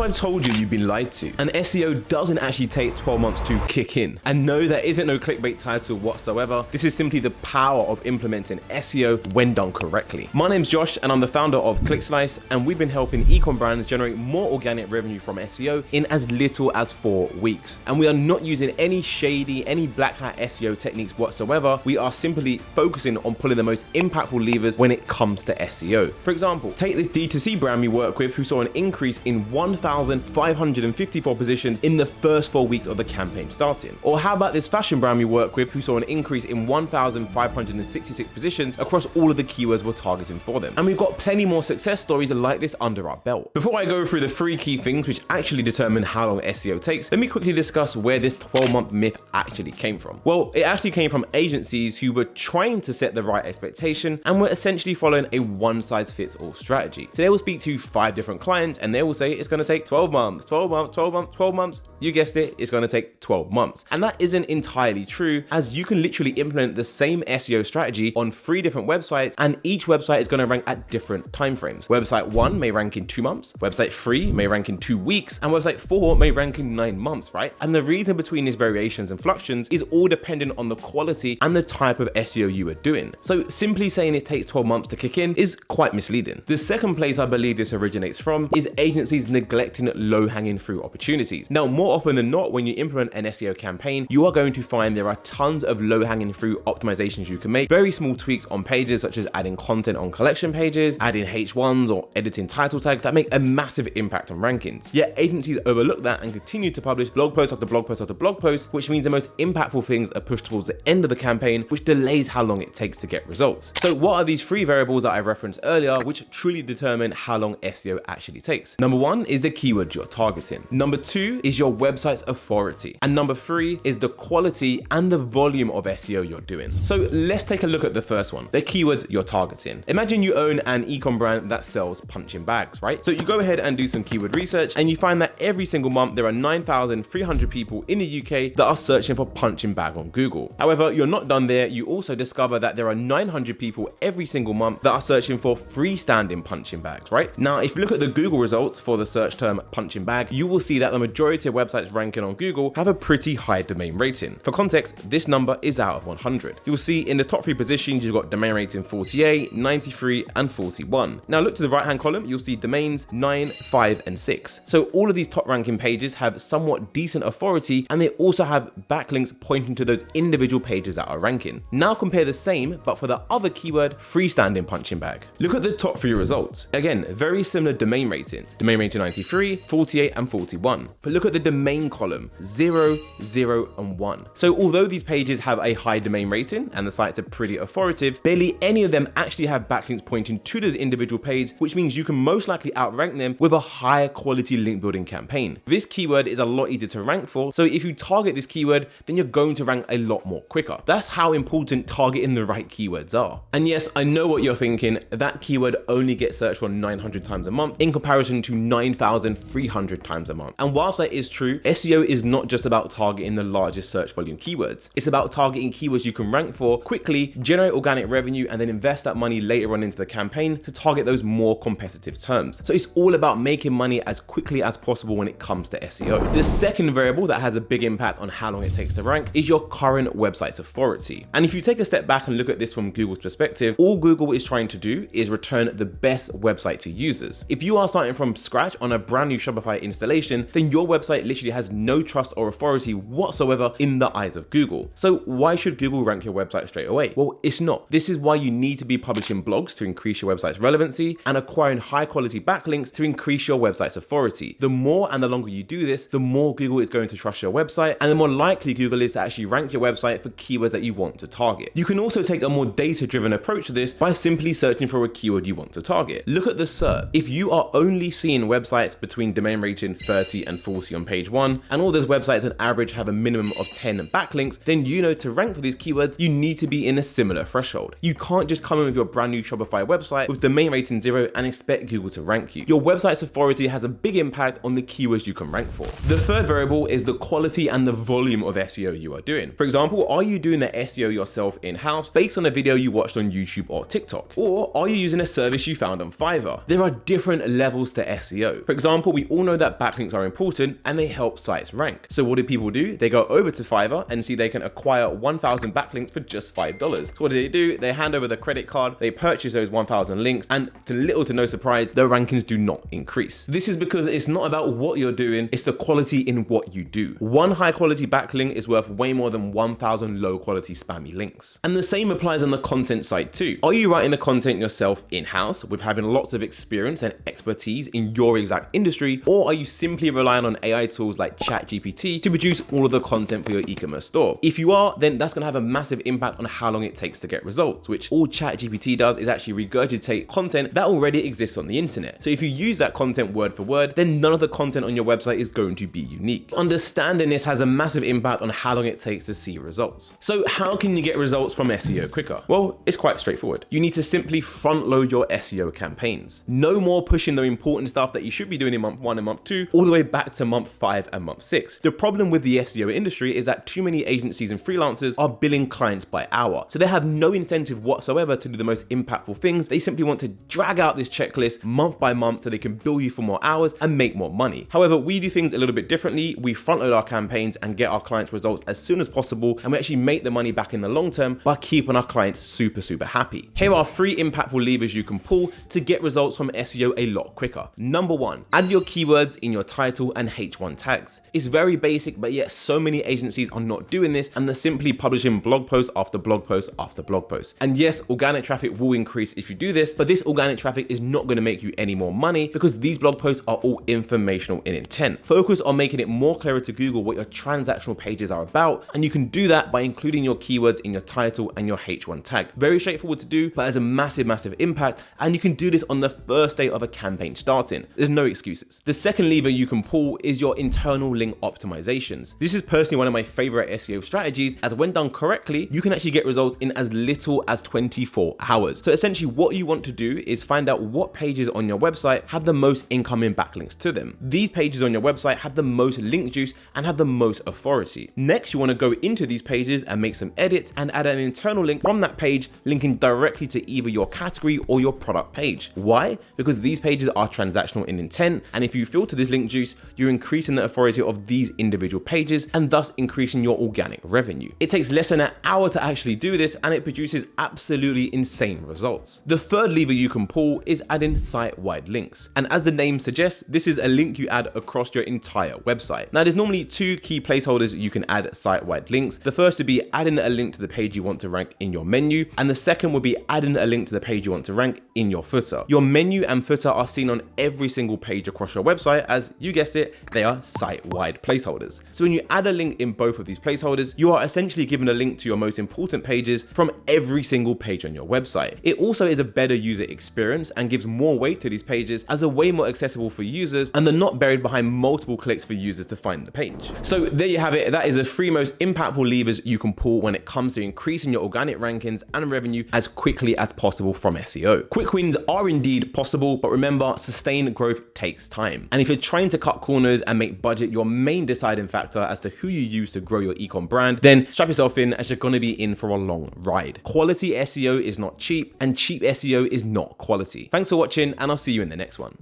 if I've told you you've been lied to? And SEO doesn't actually take 12 months to kick in. And no, there isn't no clickbait title whatsoever. This is simply the power of implementing SEO when done correctly. My name's Josh and I'm the founder of ClickSlice, and we've been helping e-com brands generate more organic revenue from SEO in as little as 4 weeks. And we are not using any shady, any black hat SEO techniques whatsoever. We are simply focusing on pulling the most impactful levers when it comes to SEO. For example, take this D2C brand we work with who saw an increase in 1,554 positions in the first 4 weeks of the campaign starting. Or how about this fashion brand we work with who saw an increase in 1,566 positions across all of the keywords we're targeting for them. And we've got plenty more success stories like this under our belt. Before I go through the 3 key things which actually determine how long SEO takes, let me quickly discuss where this 12-month myth actually came from. Well, it actually came from agencies who were trying to set the right expectation and were essentially following a one-size-fits-all strategy. So they will speak to 5 different clients and they will say it's going to take 12 months, 12 months, 12 months, 12 months. You guessed it, it's going to take 12 months. And that isn't entirely true, as you can literally implement the same SEO strategy on 3 different websites, and each website is going to rank at different timeframes. Website 1 may rank in 2 months, website 3 may rank in 2 weeks, and website 4 may rank in 9 months, right? And the reason between these variations and fluctuations is all dependent on the quality and the type of SEO you are doing. So simply saying it takes 12 months to kick in is quite misleading. The second place I believe this originates from is agencies neglecting low-hanging fruit opportunities. Now, more often than not, when you implement an SEO campaign, you are going to find there are tons of low-hanging fruit optimizations you can make, very small tweaks on pages such as adding content on collection pages, adding H1s or editing title tags that make a massive impact on rankings. Yet agencies overlook that and continue to publish blog post after blog post after blog post, which means the most impactful things are pushed towards the end of the campaign, which delays how long it takes to get results. So what are these 3 variables that I referenced earlier which truly determine how long SEO actually takes? Number 1 is the keyword you're targeting. Number 2 is your website's authority. And number 3 is the quality and the volume of SEO you're doing. So let's take a look at the first one, the keywords you're targeting. Imagine you own an e-com brand that sells punching bags, right? So you go ahead and do some keyword research and you find that every single month there are 9,300 people in the UK that are searching for punching bag on Google. However, you're not done there. You also discover that there are 900 people every single month that are searching for freestanding punching bags, right? Now, if you look at the Google results for the search term punching bag, you will see that the majority of websites ranking on Google have a pretty high domain rating. For context, this number is out of 100. You'll see in the top 3 positions, you've got domain rating 48, 93, and 41. Now look to the right-hand column, you'll see domains 9, 5, and 6. So all of these top ranking pages have somewhat decent authority, and they also have backlinks pointing to those individual pages that are ranking. Now compare the same, but for the other keyword, freestanding punching bag. Look at the top 3 results. Again, very similar domain ratings. Domain rating 93, 48, and 41. But look at the domain column, 0, 0, and 1. So although these pages have a high domain rating and the sites are pretty authoritative, barely any of them actually have backlinks pointing to those individual pages, which means you can most likely outrank them with a higher quality link building campaign. This keyword is a lot easier to rank for, so if you target this keyword, then you're going to rank a lot more quicker. That's how important targeting the right keywords are. And yes, I know what you're thinking, that keyword only gets searched for 900 times a month in comparison to 9,300 times a month. And whilst that is true, SEO is not just about targeting the largest search volume keywords. It's about targeting keywords you can rank for quickly, generate organic revenue, and then invest that money later on into the campaign to target those more competitive terms. So it's all about making money as quickly as possible when it comes to SEO. The second variable that has a big impact on how long it takes to rank is your current website's authority. And if you take a step back and look at this from Google's perspective, all Google is trying to do is return the best website to users. If you are starting from scratch on a brand new Shopify installation, then your website literally has no trust or authority whatsoever in the eyes of Google. So why should Google rank your website straight away? Well, it's not. This is why you need to be publishing blogs to increase your website's relevancy and acquiring high quality backlinks to increase your website's authority. The more and the longer you do this, the more Google is going to trust your website, and the more likely Google is to actually rank your website for keywords that you want to target. You can also take a more data-driven approach to this by simply searching for a keyword you want to target. Look at the SERP. If you are only seeing websites between domain rating 30 and 40 on page 1, and all those websites on average have a minimum of 10 backlinks, then you know to rank for these keywords, you need to be in a similar threshold. You can't just come in with your brand new Shopify website with domain rating 0 and expect Google to rank you. Your website's authority has a big impact on the keywords you can rank for. The third variable is the quality and the volume of SEO you are doing. For example, are you doing the SEO yourself in-house based on a video you watched on YouTube or TikTok? Or are you using a service you found on Fiverr? There are different levels to SEO. For example, example, we all know that backlinks are important and they help sites rank. So what do people do? They go over to Fiverr and see they can acquire 1,000 backlinks for just $5. So what do? They hand over the credit card, they purchase those 1,000 links, and to little to no surprise, their rankings do not increase. This is because it's not about what you're doing, it's the quality in what you do. One high quality backlink is worth way more than 1,000 low quality spammy links. And the same applies on the content side too. Are you writing the content yourself in-house with having lots of experience and expertise in your exact industry, or are you simply relying on AI tools like ChatGPT to produce all of the content for your e-commerce store? If you are, then that's going to have a massive impact on how long it takes to get results, which all ChatGPT does is actually regurgitate content that already exists on the internet. So if you use that content word for word, then none of the content on your website is going to be unique. Understanding this has a massive impact on how long it takes to see results. So how can you get results from SEO quicker? Well, it's quite straightforward. You need to simply front load your SEO campaigns. No more pushing the important stuff that you should be doing in month 1 and month 2 all the way back to month 5 and month 6. The problem with the SEO industry is that too many agencies and freelancers are billing clients by hour. So they have no incentive whatsoever to do the most impactful things. They simply want to drag out this checklist month by month so they can bill you for more hours and make more money. However, we do things a little bit differently. We front load our campaigns and get our clients results as soon as possible, and we actually make the money back in the long term by keeping our clients super happy. Here are 3 impactful levers you can pull to get results from SEO a lot quicker. Number 1, add your keywords in your title and H1 tags. It's very basic, but yet so many agencies are not doing this, and they're simply publishing blog post after blog post after blog post. And yes, organic traffic will increase if you do this, but this organic traffic is not going to make you any more money because these blog posts are all informational in intent. Focus on making it more clearer to Google what your transactional pages are about, and you can do that by including your keywords in your title and your H1 tag. Very straightforward to do, but has a massive impact, and you can do this on the first day of a campaign starting. There's no excuses. The second lever you can pull is your internal link optimizations. This is personally one of my favorite SEO strategies, as when done correctly, you can actually get results in as little as 24 hours. So essentially what you want to do is find out what pages on your website have the most incoming backlinks to them. These pages on your website have the most link juice and have the most authority. Next, you want to go into these pages and make some edits and add an internal link from that page linking directly to either your category or your product page. Why? Because these pages are transactional in intent, and if you filter this link juice, you're increasing the authority of these individual pages and thus increasing your organic revenue. It takes less than an hour to actually do this, and it produces absolutely insane results. The third lever you can pull is adding site-wide links. And as the name suggests, this is a link you add across your entire website. Now, there's normally 2 key placeholders you can add site-wide links. The first would be adding a link to the page you want to rank in your menu, and the second would be adding a link to the page you want to rank in your footer. Your menu and footer are seen on every single page across your website, as you guessed it, they are site-wide placeholders. So when you add a link in both of these placeholders, you are essentially given a link to your most important pages from every single page on your website. It also is a better user experience and gives more weight to these pages, as they're way more accessible for users and they're not buried behind multiple clicks for users to find the page. So there you have it. That is the 3 most impactful levers you can pull when it comes to increasing your organic rankings and revenue as quickly as possible from SEO. Quick wins are indeed possible, but remember, sustained growth takes time. And if you're trying to cut corners and make budget your main deciding factor as to who you use to grow your ecom brand, then strap yourself in, as you're going to be in for a long ride. Quality SEO is not cheap, and cheap SEO is not quality. Thanks for watching, and I'll see you in the next one.